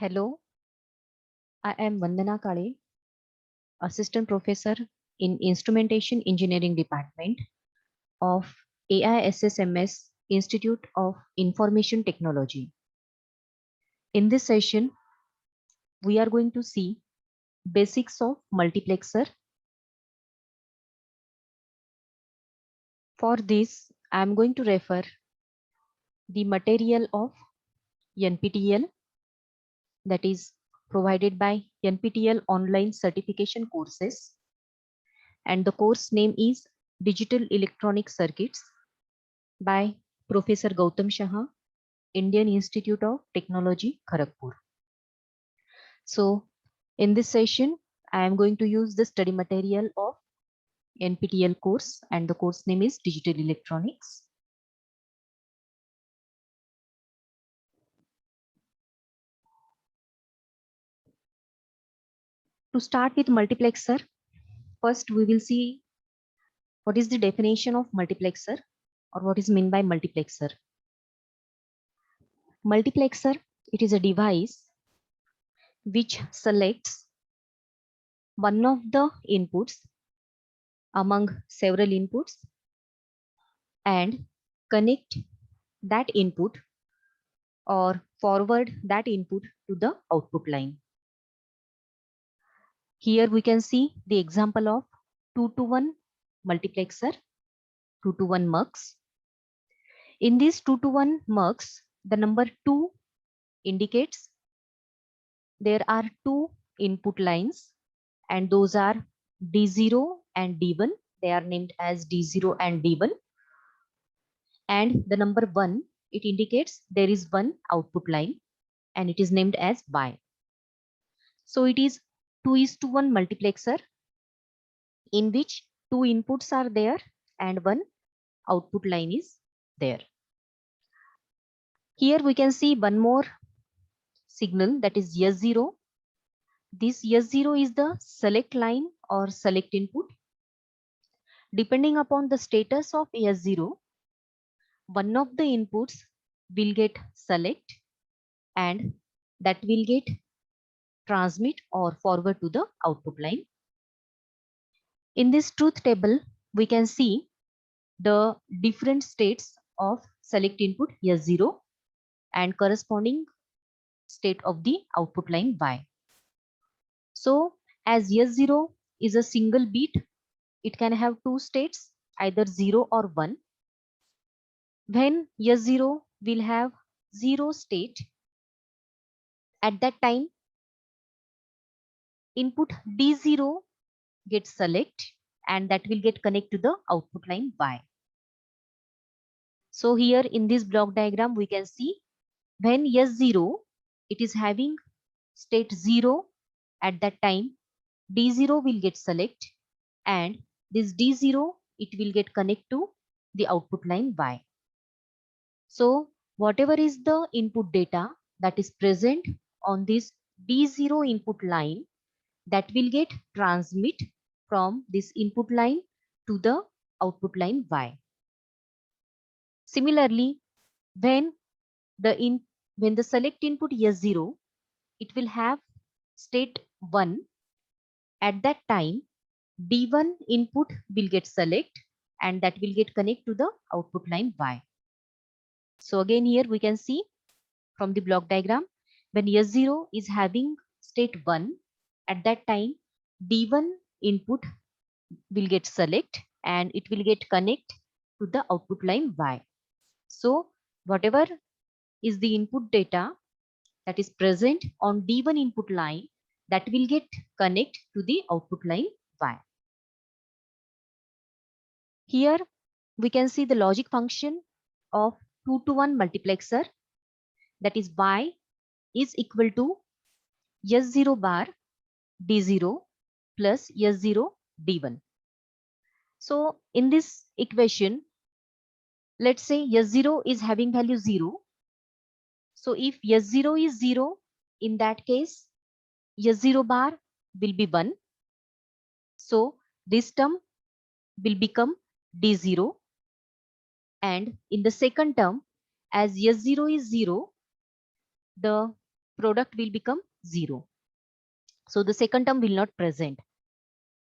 Hello, I am Vandana Kale, Assistant Professor in Instrumentation Engineering Department of AISSMS Institute of Information Technology. In this session, we are going to see basics of multiplexer. For this, I am going to refer the material of NPTEL, that is provided by NPTEL online certification courses, and the course name is Digital Electronic Circuits by Professor Gautam Shah, Indian Institute of Technology, Kharagpur. So in this session, I am going to use the study material of NPTEL course, and the course name is Digital Electronics. To start with multiplexer, first we will see what is the definition of multiplexer or what is meant by multiplexer. Multiplexer, it is a device which selects one of the inputs among several inputs and connect that input or forward that input to the output line. Here we can see the example of 2-to-1 multiplexer, 2-to-1 mux. In this 2-to-1 mux, the number 2 indicates there are two input lines, and those are D0 and D1. They are named as D0 and D1. And the number 1, it indicates there is one output line, and it is named as Y. So it is 2:1 multiplexer in which two inputs are there and one output line is there. Here we can see one more signal, that is S0. This S0 is the select line or select input. Depending upon the status of S0, one of the inputs will get select and that will get transmit or forward to the output line. In this truth table, we can see the different states of select input S0 and corresponding state of the output line Y. So as S0 is a single bit, it can have two states, either 0 or 1. When S0 will have 0 state, at that time input D0 gets select and that will get connect to the output line Y. So here in this block diagram, we can see when S0, it is having state 0, at that time D0 will get select and this D0, it will get connect to the output line Y. So whatever is the input data that is present on this D0 input line, that will get transmit from this input line to the output line Y. Similarly, when the select input S0, it will have state 1. At that time, D1 input will get select and that will get connect to the output line Y. So again here we can see from the block diagram, when S0 is having state 1, at that time D1 input will get select and it will get connect to the output line Y. So whatever is the input data that is present on D1 input line, that will get connect to the output line Y. Here we can see the logic function of 2-to-1 multiplexer, that is Y is equal to S0 bar D0 plus S0 D1. So in this equation, let's say S0 is having value 0. So if S0 is 0, in that case, S0 bar will be 1. So this term will become D0. And in the second term, as S0 is 0, the product will become 0. So the second term will not present.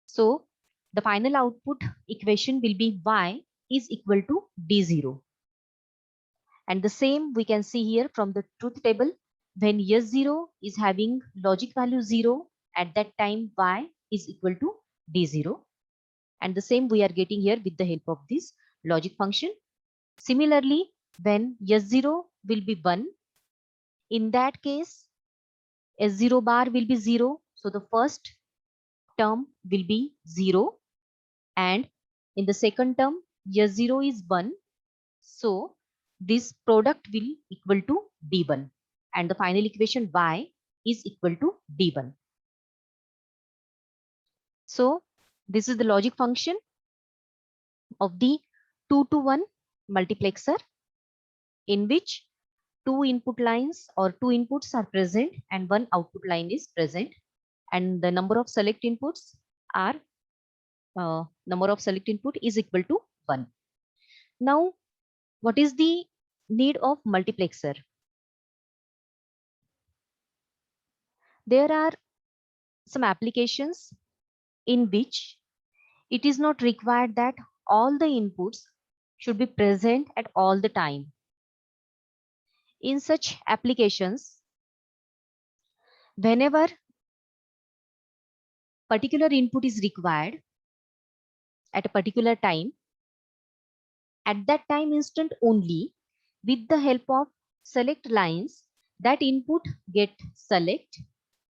So the final output equation will be y is equal to d0. And the same we can see here from the truth table. When S0 is having logic value 0, at that time y is equal to d0. And the same we are getting here with the help of this logic function. Similarly, when S0 will be 1, in that case S0 bar will be 0. So the first term will be 0, and in the second term S0 is 1. So this product will equal to d1, and the final equation y is equal to d1. So this is the logic function of the 2 to 1 multiplexer, in which two input lines or two inputs are present and one output line is present, and the number of select inputs are is equal to 1. Now, what is the need of multiplexer? There are some applications in which it is not required that all the inputs should be present at all the time. In such applications, whenever particular input is required at a particular time, at that time instant only, with the help of select lines, that input get select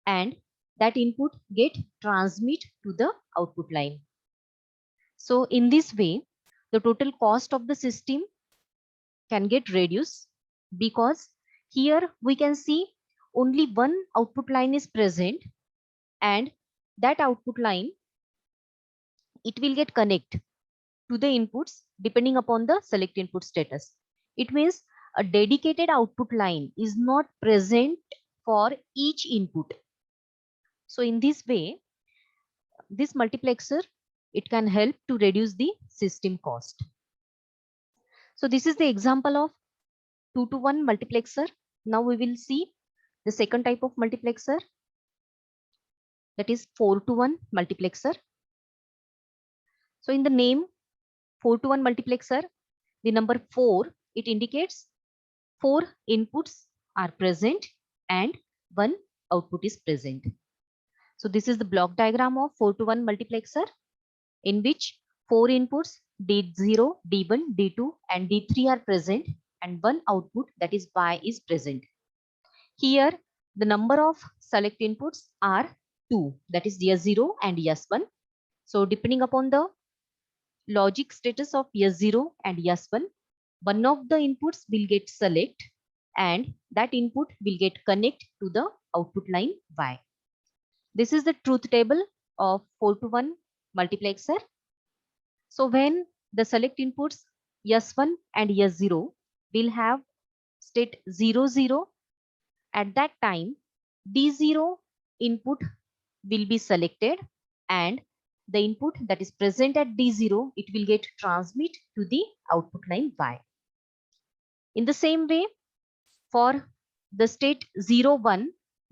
and that input get transmit to the output line. So in this way, the total cost of the system can get reduced, because here we can see only one output line is present, and that output line, it will get connect to the inputs depending upon the select input status. It means a dedicated output line is not present for each input. So in this way, this multiplexer, it can help to reduce the system cost. So this is the example of 2 to 1 multiplexer. Now we will see the second type of multiplexer, that is 4 to 1 multiplexer. So in the name 4 to 1 multiplexer, the number 4, it indicates 4 inputs are present and 1 output is present. So this is the block diagram of 4 to 1 multiplexer, in which 4 inputs D0, D1, D2 and D3 are present, and 1 output, that is Y, is present. Here the number of select inputs are 2, that is S0 and S1. So depending upon the logic status of S0 and S1, one of the inputs will get select and that input will get connect to the output line Y. This is the truth table of 4 to 1 multiplexer. So when the select inputs S1 and S0 will have state 0, 0, at that time D0 input will be selected, and the input that is present at D0, it will get transmit to the output line Y. In the same way, for the state 0, 1,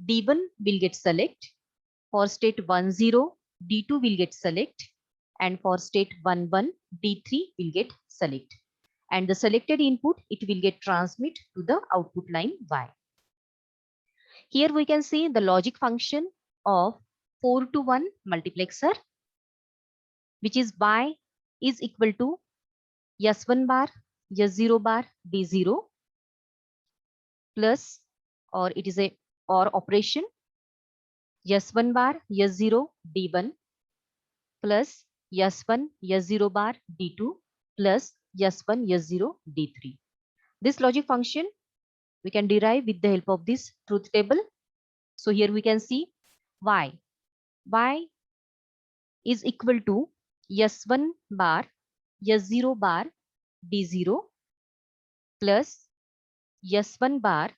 D1 will get select. For state 1, 0, D2 will get select. And for state 1, 1, D3 will get select. And the selected input, it will get transmit to the output line Y. Here we can see the logic function of 4 to 1 multiplexer, which is Y is equal to S1 bar, S0 bar, D0 plus, or it is a OR operation, S1 bar, S0, D1 plus S1, S0 bar, D2 plus S1, S0, D3. This logic function we can derive with the help of this truth table. So here we can see Y is equal to S1 bar, S0 bar, D0 plus S1 bar,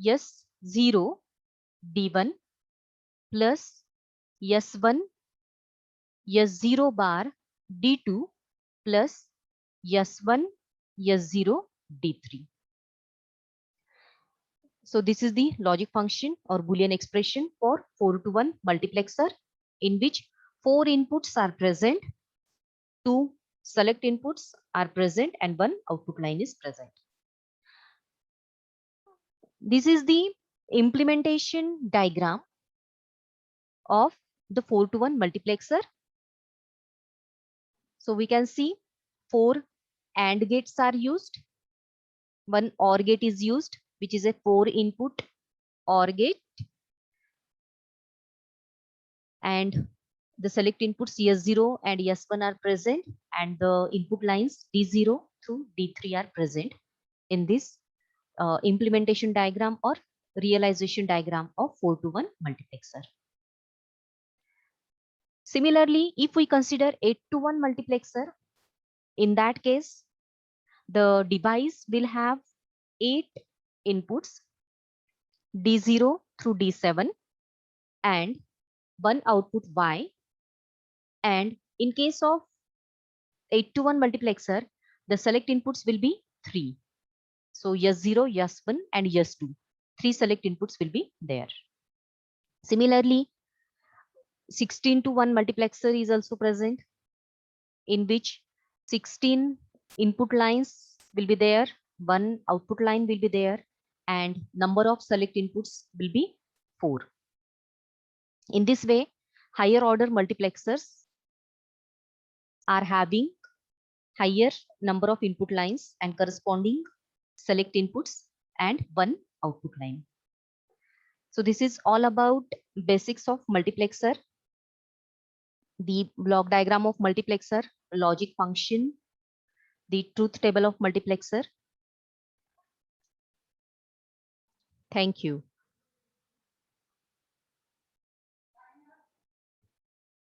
S0, D1 plus S1, S0 bar, D2 plus S1, S0, D3. So this is the logic function or Boolean expression for 4-to-1 multiplexer, in which 4 inputs are present, 2 select inputs are present, and 1 output line is present. This is the implementation diagram of the 4-to-1 multiplexer. So we can see 4 AND gates are used, 1 OR gate is used, which is a 4 input OR gate, and the select inputs S0 and S1 are present, and the input lines D0 through D3 are present in this implementation diagram or realization diagram of 4-to-1 multiplexer. Similarly, if we consider 8-to-1 multiplexer, in that case, the device will have 8 inputs D0 through D7 and 1 output Y. And in case of 8-to-1 multiplexer, the select inputs will be 3. So S0, S1 and S2. 3 select inputs will be there. Similarly, 16-to-1 multiplexer is also present, in which 16 input lines will be there, 1 output line will be there, and number of select inputs will be 4. In this way, higher order multiplexers are having higher number of input lines and corresponding select inputs and 1 output line. So this is all about basics of multiplexer, the block diagram of multiplexer, logic function, the truth table of multiplexer. Thank you.